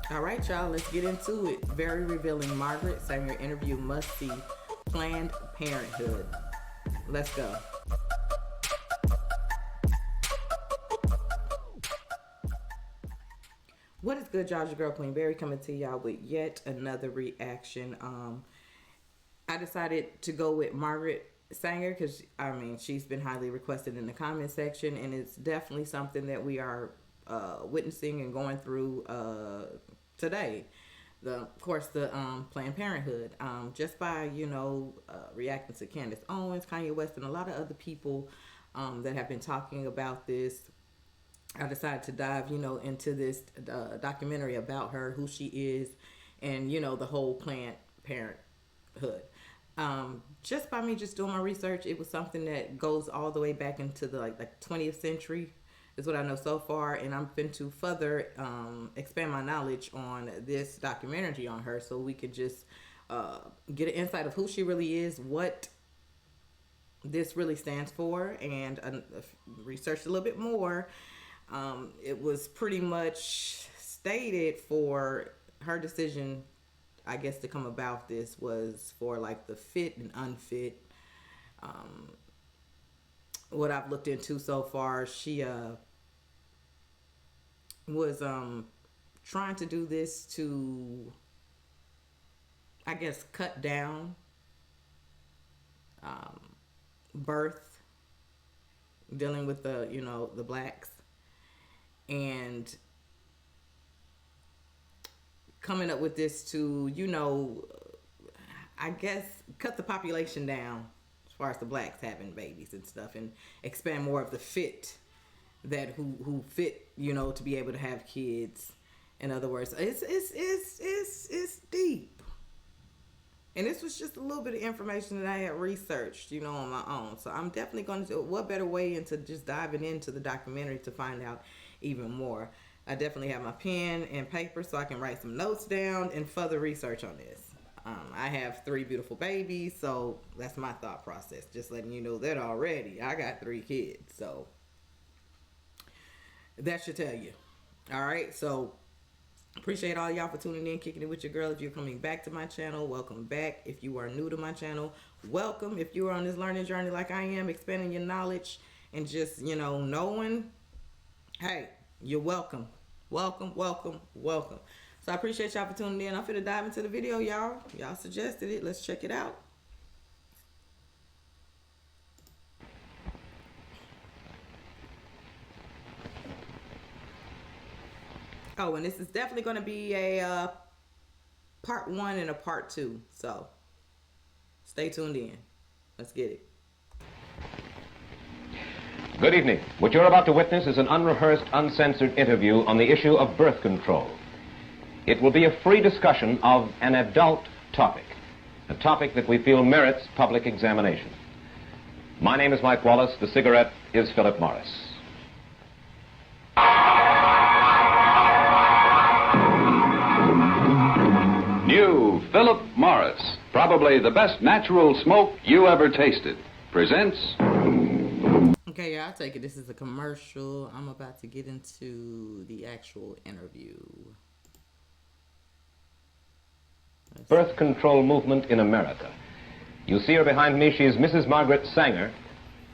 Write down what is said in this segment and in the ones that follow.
All right, y'all, let's get into it. Very revealing Margaret Sanger interview must see Planned Parenthood. Let's go. What is good, y'all? Your girl Queen Berry coming to y'all with yet another reaction. I decided to go with Margaret Sanger because she's been highly requested in the comment section, and it's definitely something that we are witnessing and going through today. Of course, the Planned Parenthood. Just by reacting to Candace Owens, Kanye West, and a lot of other people that have been talking about this, I decided to dive, into this documentary about her, who she is, and the whole Planned Parenthood. Just by me just doing my research, it was something that goes all the way back into the like 20th century, is what I know so far, and I'm going to further expand my knowledge on this documentary on her, so we could just get an insight of who she really is, what this really stands for, and researched a little bit more. It was pretty much stated for her decision, I guess, to come about this was for like the fit and unfit. What I've looked into so far, she was trying to do this to, I guess, cut down birth, dealing with the blacks, and coming up with this to, I guess, cut the population down as far as the blacks having babies and stuff, and expand more of the fit that who fit, to be able to have kids. In other words, it's deep. And this was just a little bit of information that I had researched, on my own. So I'm definitely going to do it. What better way into just diving into the documentary to find out even more. I definitely have my pen and paper so I can write some notes down and further research on this. I have 3 beautiful babies, so that's my thought process. Just letting you know that already. I got 3 kids, so that should tell you. All right, so appreciate all y'all for tuning in, kicking it with your girl. If you're coming back to my channel, welcome back. If you are new to my channel, welcome. If you are on this learning journey like I am, expanding your knowledge and just, knowing, hey, you're welcome. Welcome, welcome, welcome. So I appreciate y'all for tuning in. I'm finna dive into the video, y'all. Y'all suggested it. Let's check it out. Oh, and this is definitely going to be a part 1 and a part 2. So stay tuned in. Let's get it. Good evening. What you're about to witness is an unrehearsed, uncensored interview on the issue of birth control. It will be a free discussion of an adult topic, a topic that we feel merits public examination. My name is Mike Wallace. The cigarette is Philip Morris. New Philip Morris, probably the best natural smoke you ever tasted, presents... Okay, yeah, I'll take it. This is a commercial. I'm about to get into the actual interview. Birth control movement in America. You see her behind me. She is Mrs. Margaret Sanger,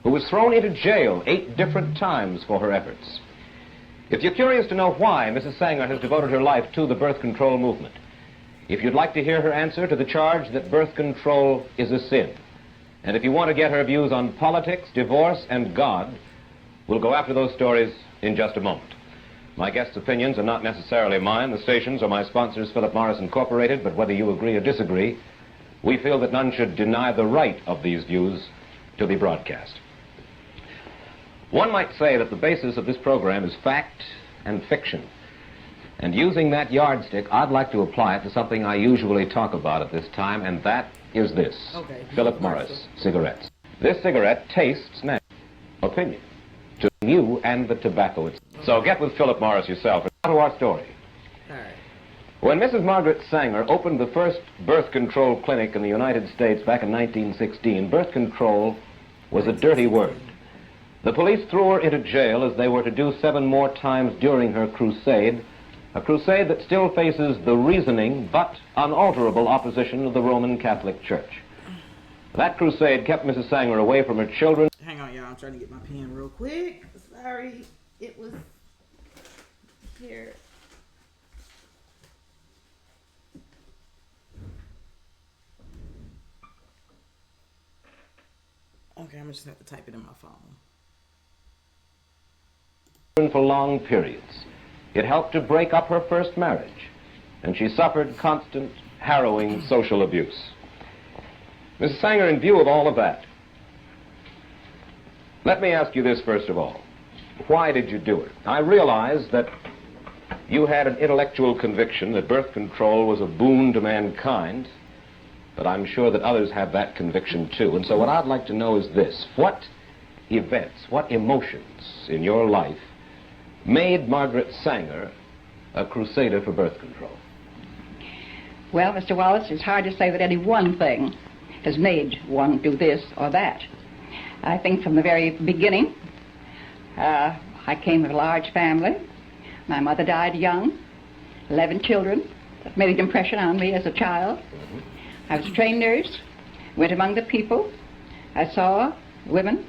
who was thrown into jail 8 different times for her efforts. If you're curious to know why Mrs. Sanger has devoted her life to the birth control movement, if you'd like to hear her answer to the charge that birth control is a sin, and if you want to get her views on politics, divorce, and God, we'll go after those stories in just a moment. My guest's opinions are not necessarily mine. The stations are my sponsors, Philip Morris Incorporated, but whether you agree or disagree, we feel that none should deny the right of these views to be broadcast. One might say that the basis of this program is fact and fiction. And using that yardstick, I'd like to apply it to something I usually talk about at this time, and that is this. Okay. Philip Morris cigarettes. This cigarette tastes natural. Opinion to you and the tobacco. So get with Philip Morris yourself and now to our story. All right. When Mrs. Margaret Sanger opened the first birth control clinic in the United States back in 1916, birth control was a dirty word. The police threw her into jail, as they were to do 7 more times during her crusade, a crusade that still faces the reasoning but unalterable opposition of the Roman Catholic Church. That crusade kept Mrs. Sanger away from her children. Hang on, y'all. I'm trying to get my pen real quick. Sorry. It was here. Okay, I'm just going to have to type it in my phone. For long periods. It helped to break up her first marriage, and she suffered constant, harrowing social abuse. Mrs. Sanger, in view of all of that, let me ask you this first of all. Why did you do it? I realize that you had an intellectual conviction that birth control was a boon to mankind, but I'm sure that others have that conviction too. And so what I'd like to know is this. What events, what emotions in your life made Margaret Sanger a crusader for birth control? Well, Mr. Wallace, it's hard to say that any one thing has made one do this or that. I think from the very beginning, I came of a large family. My mother died young, 11 children. That made an impression on me as a child. I was a trained nurse, went among the people. I saw women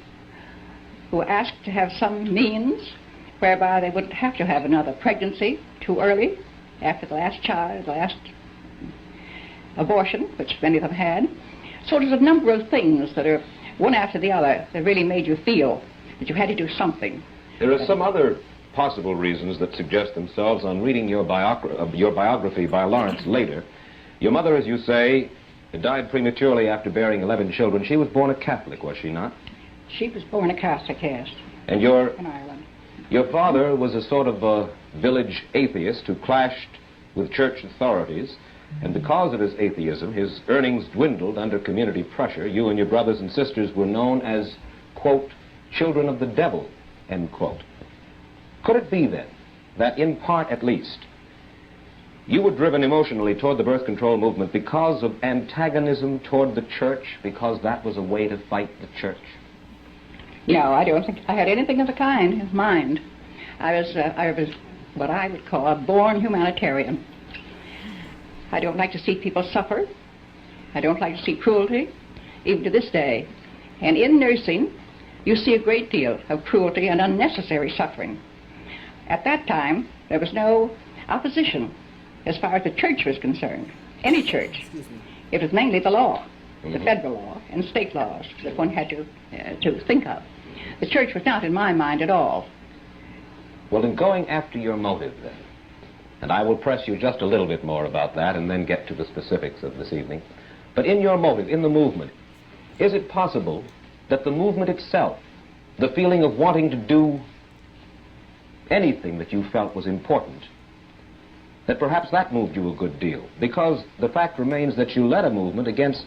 who asked to have some means whereby they wouldn't have to have another pregnancy too early after the last child, the last abortion, which many of them had. So there's a number of things that are one after the other that really made you feel that you had to do something. There are some other possible reasons that suggest themselves on reading your biography by Lawrence later. Your mother, as you say, died prematurely after bearing 11 children. She was born a Catholic, was she not? She was born a Catholic, yes. And in Ireland. Your father was a sort of a village atheist who clashed with church authorities, and because of his atheism, his earnings dwindled under community pressure. You and your brothers and sisters were known as, quote, children of the devil, end quote. Could it be then that, in part at least, you were driven emotionally toward the birth control movement because of antagonism toward the church, because that was a way to fight the church? No, I don't think I had anything of the kind in mind. I was what I would call a born humanitarian. I don't like to see people suffer. I don't like to see cruelty, even to this day. And in nursing, you see a great deal of cruelty and unnecessary suffering. At that time, there was no opposition as far as the church was concerned. Any church. It was mainly the law, the federal law and state laws that one had to think of. The church was not in my mind at all. Well, in going after your motive, then, and I will press you just a little bit more about that and then get to the specifics of this evening, but in your motive, in the movement, is it possible that the movement itself, the feeling of wanting to do anything that you felt was important, that perhaps that moved you a good deal? Because the fact remains that you led a movement against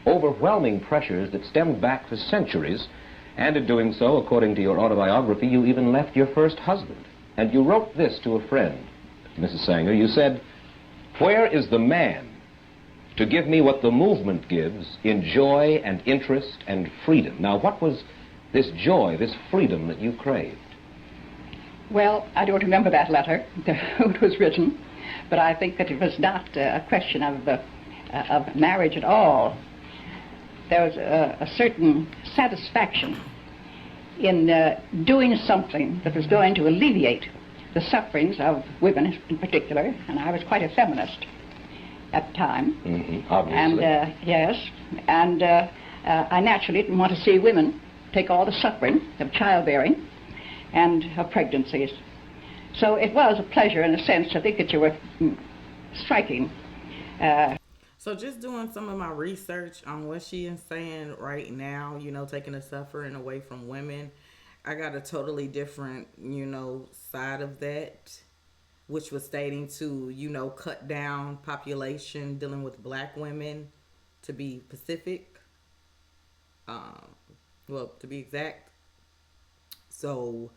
overwhelming pressures that stemmed back for centuries, and in doing so, according to your autobiography, you even left your first husband. And you wrote this to a friend, Mrs. Sanger. You said, "Where is the man to give me what the movement gives in joy and interest and freedom?" Now, what was this joy, this freedom that you craved? Well, I don't remember that letter, who it was written, but I think that it was not a question of marriage at all. There was a certain satisfaction in doing something that was going to alleviate the sufferings of women in particular, and I was quite a feminist at the time. Obviously. And yes, and I naturally didn't want to see women take all the suffering of childbearing and of pregnancies. So it was a pleasure in a sense to think that you were striking. So just doing some of my research on what she is saying right now, you know, taking the suffering away from women, I got a totally different, you know, side of that, which was stating to, you know, cut down population dealing with black women, to be specific, well, to be exact. So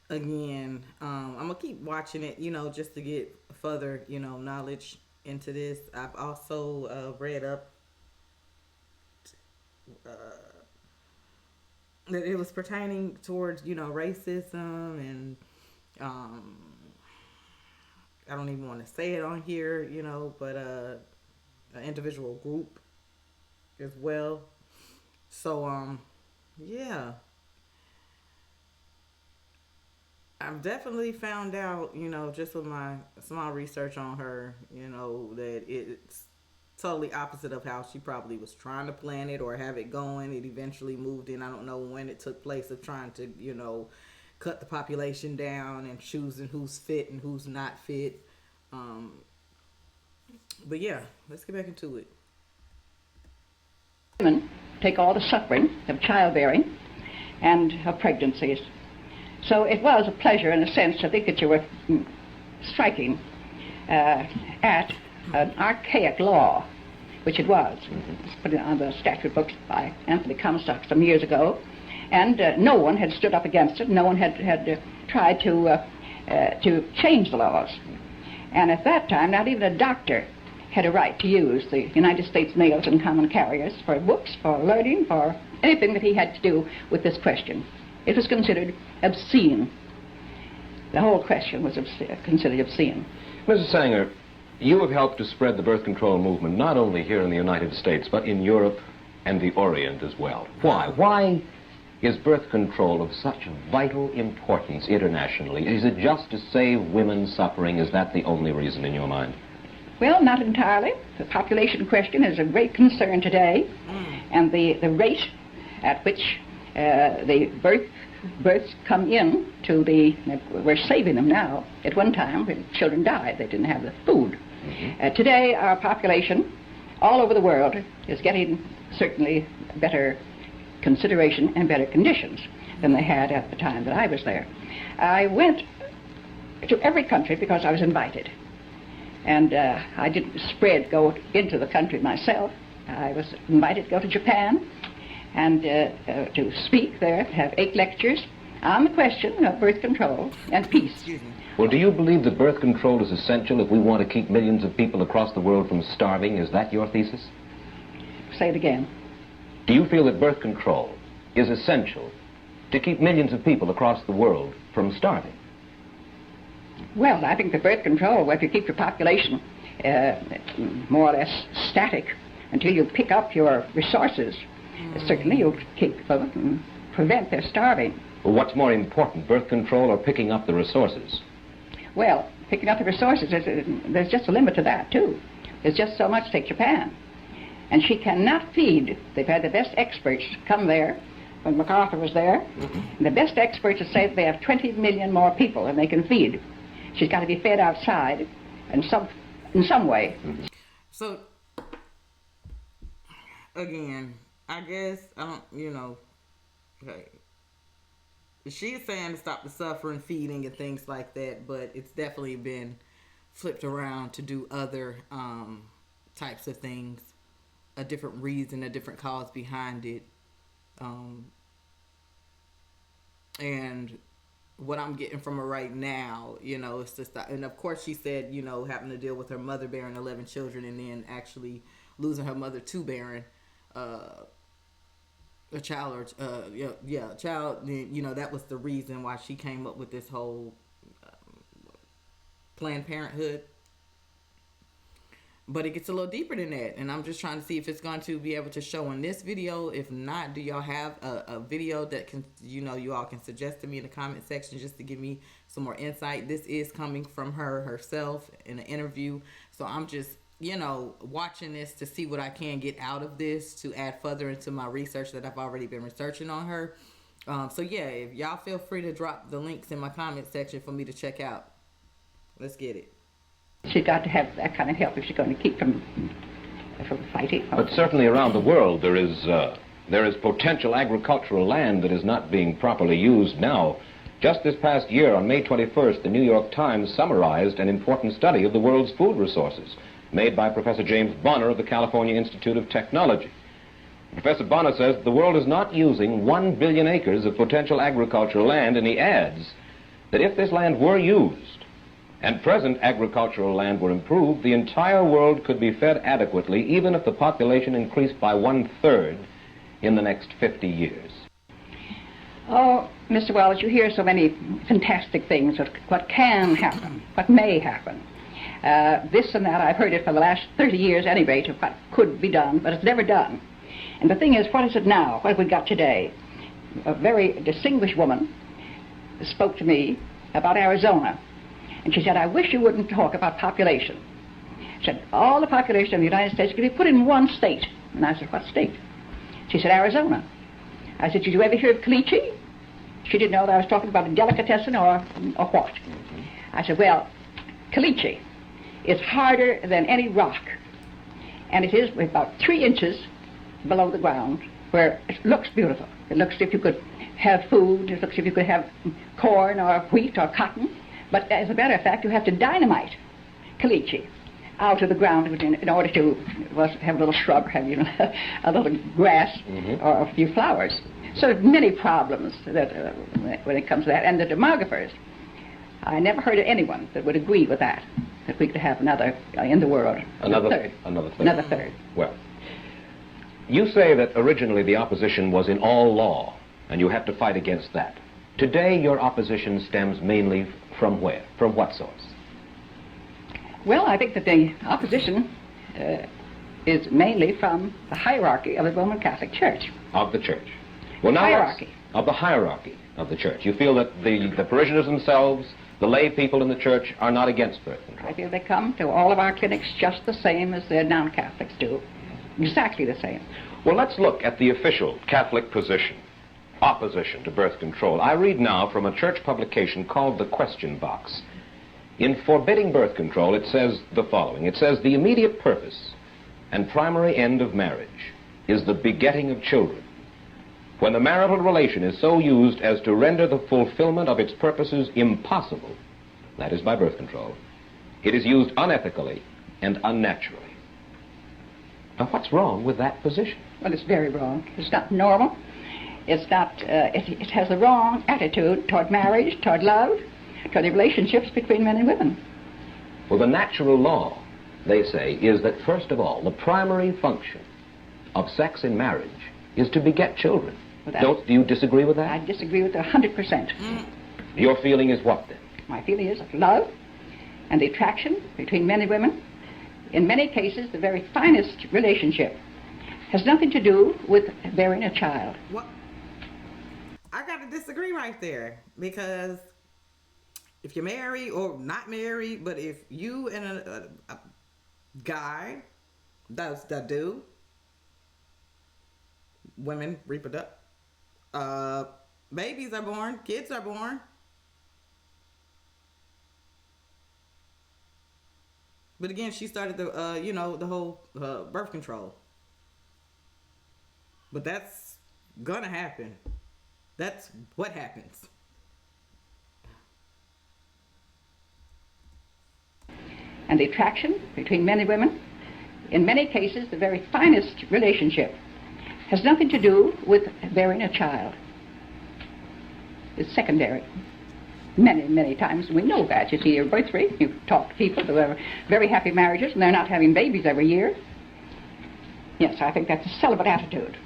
again, I'm gonna keep watching it, you know, just to get further, you know, knowledge into this. I've also read up that it was pertaining towards, you know, racism and I don't even want to say it on here, you know, but an individual group as well. So, yeah. I've definitely found out, you know, just with my small research on her, you know, that it's totally opposite of how she probably was trying to plan it or have it going. It eventually moved in. I don't know when it took place of trying to, you know, cut the population down and choosing who's fit and who's not fit. But yeah, let's get back into it. Women take all the suffering of childbearing and of pregnancies. So it was a pleasure, in a sense, to think that you were striking at an archaic law, which it was. It's put on the statute books by Anthony Comstock some years ago, and no one had stood up against it. No one had tried to change the laws. And at that time, not even a doctor had a right to use the United States mails and common carriers for books, for learning, for anything that he had to do with this question. It was considered obscene. The whole question was considered obscene. Mrs. Sanger, you have helped to spread the birth control movement not only here in the United States, but in Europe and the Orient as well. Why? Why is birth control of such vital importance internationally? Is it just to save women suffering? Is that the only reason in your mind? Well, not entirely. The population question is a great concern today, and the rate at which the births come in to we're saving them now. At one time, when children died, they didn't have the food. Today, our population all over the world is getting certainly better consideration and better conditions than they had at the time that I was there. I went to every country because I was invited. And I didn't go into the country myself. I was invited to go to Japan and to speak there, have 8 lectures on the question of birth control and peace. Well, do you believe that birth control is essential if we want to keep millions of people across the world from starving? Is that your thesis? Say it again. Do you feel that birth control is essential to keep millions of people across the world from starving? Well, I think the birth control, if you keep your population more or less static until you pick up your resources, certainly you'll keep them and prevent their starving. Well, what's more important, birth control or picking up the resources? Well, picking up the resources, there's just a limit to that, too. There's just so much. Take Japan. And she cannot feed. They've had the best experts come there when MacArthur was there. And the best experts have said they have 20 million more people than they can feed. She's got to be fed outside in some way. So, again, I guess, I don't, you know, okay. She's saying to stop the suffering, feeding, and things like that, but it's definitely been flipped around to do other types of things, a different reason, a different cause behind it. And what I'm getting from her right now, you know, it's just that, and of course she said, you know, having to deal with her mother bearing 11 children and then actually losing her mother to bearing a child, a child, you know, that was the reason why she came up with this whole Planned Parenthood. But it gets a little deeper than that, and I'm just trying to see if it's going to be able to show in this video. If not, do y'all have a video that can, you know, you all can suggest to me in the comment section just to give me some more insight. This is coming from her herself in an interview, so I'm just, you know, watching this to see what I can get out of this to add further into my research that I've already been researching on her. So yeah, if y'all feel free to drop the links in my comment section for me to check out. Let's get it. She's got to have that kind of help if she's going to keep from fighting. But certainly around the world there is potential agricultural land that is not being properly used now. Just this past year, on May 21st, the New York Times summarized an important study of the world's food resources made by Professor James Bonner of the California Institute of Technology. Professor Bonner says the world is not using 1 billion acres of potential agricultural land, and he adds that if this land were used and present agricultural land were improved, the entire world could be fed adequately, even if the population increased by 1/3 in the next 50 years. Oh, Mr. Wallace, you hear so many fantastic things of what can happen, what may happen. This and that, I've heard it for the last 30 years at any rate, of what could be done, but it's never done. And the thing is, what is it now? What have we got today? A very distinguished woman spoke to me about Arizona. And she said, I wish you wouldn't talk about population. She said, all the population of the United States could be put in one state. And I said, what state? She said, Arizona. I said, did you ever hear of caliche? She didn't know that I was talking about a delicatessen or what. I said, well, caliche is harder than any rock. And it is about 3 inches below the ground, where it looks beautiful. It looks as if you could have food. It looks as if you could have corn or wheat or cotton. But as a matter of fact, you have to dynamite caliche out of the ground in order to have a little shrub, have a little grass or a few flowers. So there's many problems that when it comes to that. And the demographers, I never heard of anyone that would agree with that we could have another in the world. Another third. Well, you say that originally the opposition was in all law, and you have to fight against that. Today, your opposition stems mainly from where? From what source? Well, I think that the opposition is mainly from the hierarchy of the Roman Catholic Church. Of the Church. Well, now hierarchy. Of the hierarchy of the Church. You feel that the parishioners themselves, the lay people in the Church, are not against birth control? I feel they come to all of our clinics just the same as the non-Catholics do. Exactly the same. Well, let's look at the official Catholic position, opposition to birth control. I read now from a church publication called The Question Box. In forbidding birth control, it says the following. It says, the immediate purpose and primary end of marriage is the begetting of children. When the marital relation is so used as to render the fulfillment of its purposes impossible, that is by birth control, it is used unethically and unnaturally. Now, what's wrong with that position? Well, it's very wrong. It's not normal. It's not, it has the wrong attitude toward marriage, toward love, toward the relationships between men and women. Well, the natural law, they say, is that, first of all, the primary function of sex in marriage is to beget children. Do you disagree with that? I disagree with it 100%. Your feeling is what, then? My feeling is love and the attraction between men and women. In many cases, the very finest relationship has nothing to do with bearing a child. Well, I got to disagree right there, because if you're married or not married, but if you and a guy that do, women reproduce, babies are born, kids are born. But again, she started the the whole birth control. But that's gonna happen. That's what happens. And the attraction between men and women, in many cases, the very finest relationship has nothing to do with bearing a child. It's secondary. Many, many times we know that. You see your birth rate, you talk to people who have very happy marriages and they're not having babies every year. Yes, I think that's a celibate attitude.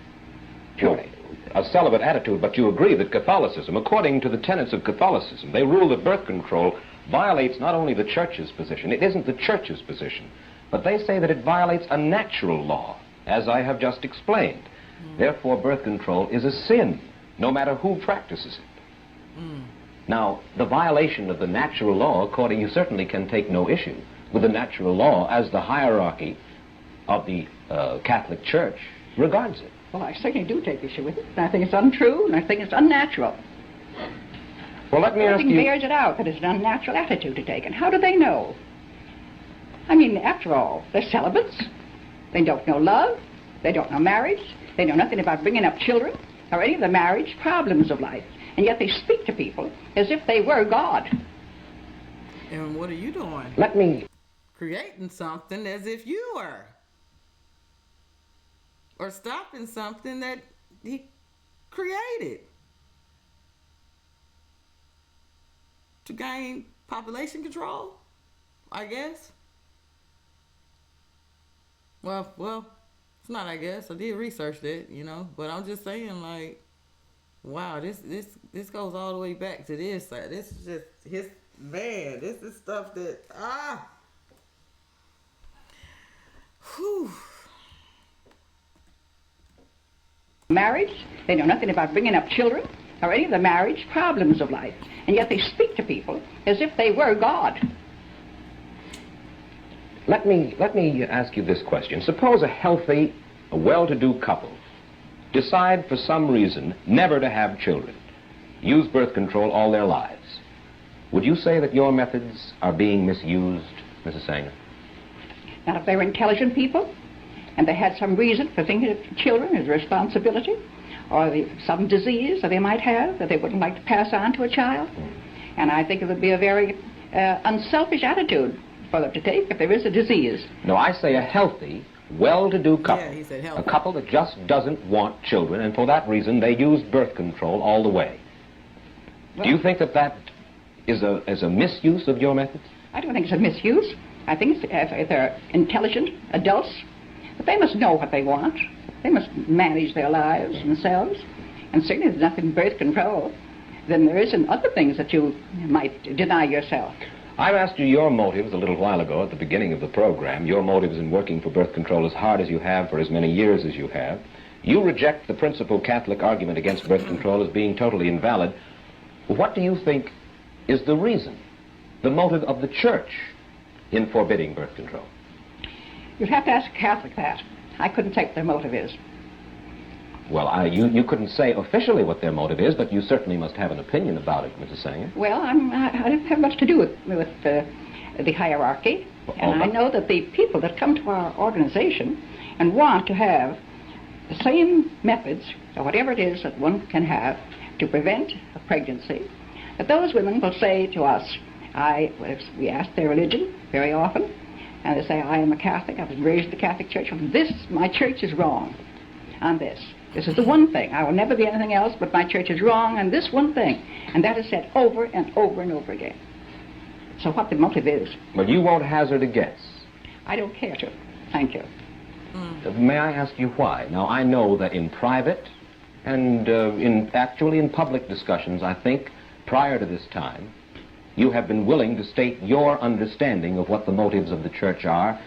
Surely. A celibate attitude, but you agree that Catholicism, according to the tenets of Catholicism, they rule that birth control violates not only the Church's position, it isn't the Church's position, but they say that it violates a natural law, as I have just explained. Therefore, birth control is a sin, no matter who practices it. Now, the violation of the natural law, according, you certainly can take no issue with the natural law as the hierarchy of the Catholic Church regards it. Well, I certainly do take issue with it. And I think it's untrue, and I think it's unnatural. Well, let me ask you... Everything bears it out that it's an unnatural attitude to take. And how do they know? I mean, after all, they're celibates. They don't know love. They don't know marriage. They know nothing about bringing up children or any of the marriage problems of life. And yet they speak to people as if they were God. And what are you doing? Let me... Creating something as if you were. Or stopping something that he created. To gain population control, I guess. Well, it's not I guess. I did research that, but I'm just saying, like, Wow, this goes all the way back to this. Like, this is just his man. This is stuff that whew. Marriage, they know nothing about bringing up children or any of the marriage problems of life, and yet they speak to people as if they were God. Let me ask you this question. Suppose a healthy, a well-to-do couple decide for some reason never to have children, use birth control all their lives. Would you say that your methods are being misused, Mrs. Sanger? Now, if they were intelligent people, and they had some reason for thinking of children as a responsibility, or some disease that they might have that they wouldn't like to pass on to a child, and I think it would be a very unselfish attitude for them to take if there is a disease. No, I say a healthy, well-to-do couple. Yeah, he said healthy. A couple that just doesn't want children, and for that reason they use birth control all the way. Well, do you think that is a misuse of your methods? I don't think it's a misuse. I think if they're intelligent adults, but they must know what they want. They must manage their lives themselves. And certainly there's nothing in birth control than there is in other things that you might deny yourself. I've asked you your motives a little while ago at the beginning of the program, your motives in working for birth control as hard as you have for as many years as you have. You reject the principal Catholic argument against birth control as being totally invalid. What do you think is the reason, the motive of the Church in forbidding birth control? You'd have to ask a Catholic that. I couldn't say what their motive is. Well, you couldn't say officially what their motive is, but you certainly must have an opinion about it, Mrs. Sanger. Well, I don't have much to do with the hierarchy. And I know that the people that come to our organization and want to have the same methods, or whatever it is that one can have to prevent a pregnancy, that those women will say to us, we ask their religion very often, and they say, I am a Catholic, I was raised in the Catholic Church, my church is wrong on this. This is the one thing. I will never be anything else, but my church is wrong on this one thing. And that is said over and over and over again. So what the motive is. Well, you won't hazard a guess. I don't care to. Thank you. May I ask you why? Now, I know that in private and actually in public discussions, I think, prior to this time, you have been willing to state your understanding of what the motives of the Church are,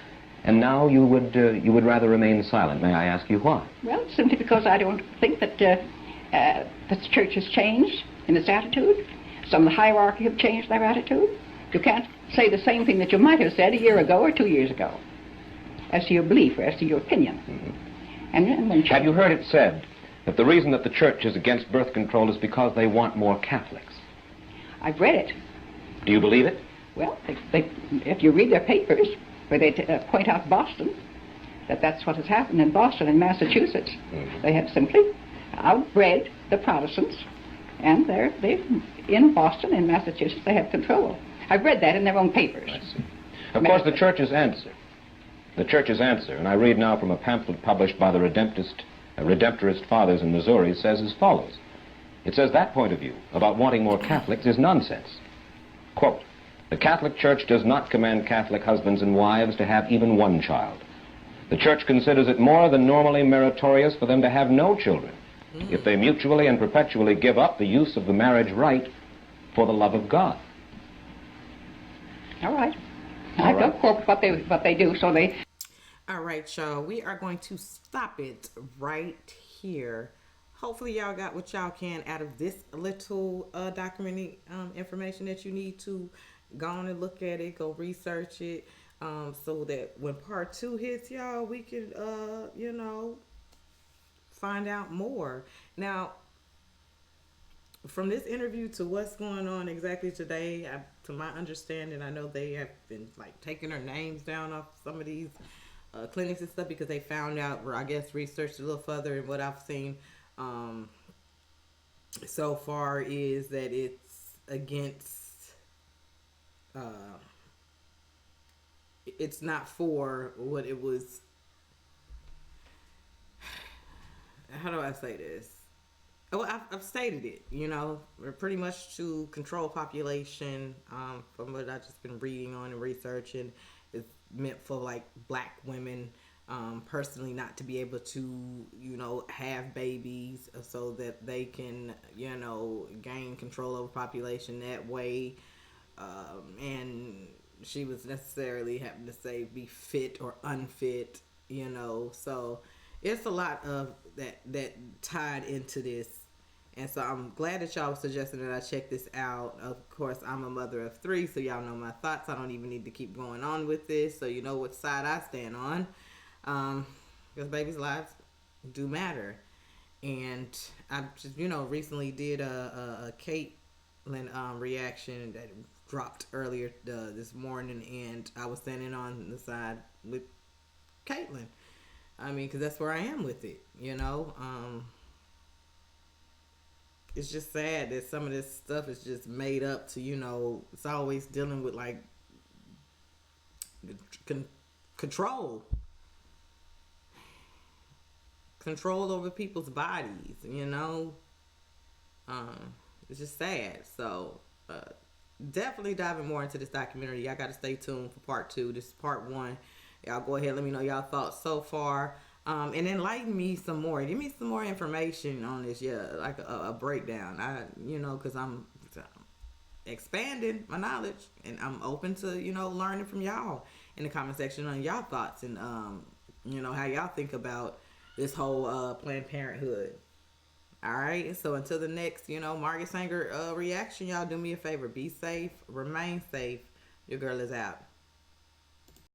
and now you would rather remain silent. May I ask you why? Well, simply because I don't think that the Church has changed in its attitude. Some of the hierarchy have changed their attitude. You can't say the same thing that you might have said a year ago or 2 years ago as to your belief or as to your opinion. Mm-hmm. And when have you heard it said that the reason that the Church is against birth control is because they want more Catholics? I've read it. Do you believe it? Well, if you read their papers, where they point out Boston, that's what has happened in Boston and Massachusetts. Mm-hmm. They have simply outbred the Protestants, and they're in Boston and Massachusetts, they have control. I've read that in their own papers. I see. Of course, the Church's answer, and I read now from a pamphlet published by the Redemptorist Fathers in Missouri, says as follows. It says that point of view about wanting more Catholics is nonsense. Quote, the Catholic Church does not command Catholic husbands and wives to have even one child. The Church considers it more than normally meritorious for them to have no children if they mutually and perpetually give up the use of the marriage rite for the love of God. All right. I don't quote what they do, so they... All right, y'all. We are going to stop it right here. Hopefully y'all got what y'all can out of this little documenting information that you need to go on and look at it, go research it, so that when part 2 hits, y'all, we can, find out more. Now, from this interview to what's going on exactly today, to my understanding, I know they have been taking their names down off some of these clinics and stuff because they found out, or I guess researched a little further, and what I've seen so far is that it's against, it's not for what it was. How do I say this? Well, I've stated it, pretty much to control population, from what I've just been reading on and researching. It's meant for black women, personally not to be able to, have babies so that they can, gain control over population that way. And she was necessarily having to say be fit or unfit, so it's a lot of that tied into this. And so I'm glad that y'all were suggesting that I check this out. Of course, I'm a mother of 3, so y'all know my thoughts. I don't even need to keep going on with this, so you know what side I stand on. Because babies' lives do matter. And I just, recently did a Caitlyn reaction that dropped earlier this morning, and I was standing on the side with Caitlyn. I mean, because that's where I am with it, It's just sad that some of this stuff is just made up to, it's always dealing with, like, control. Control over people's bodies, It's just sad. So, definitely diving more into this documentary. Y'all got to stay tuned for part 2. This is part 1. Y'all go ahead, let me know y'all thoughts so far. And enlighten me some more. Give me some more information on this. Yeah, like a breakdown. Because I'm expanding my knowledge, and I'm open to, learning from y'all in the comment section on y'all thoughts and, how y'all think about this whole Planned Parenthood. All right. So until the next, Margaret Sanger reaction, y'all do me a favor. Be safe. Remain safe. Your girl is out.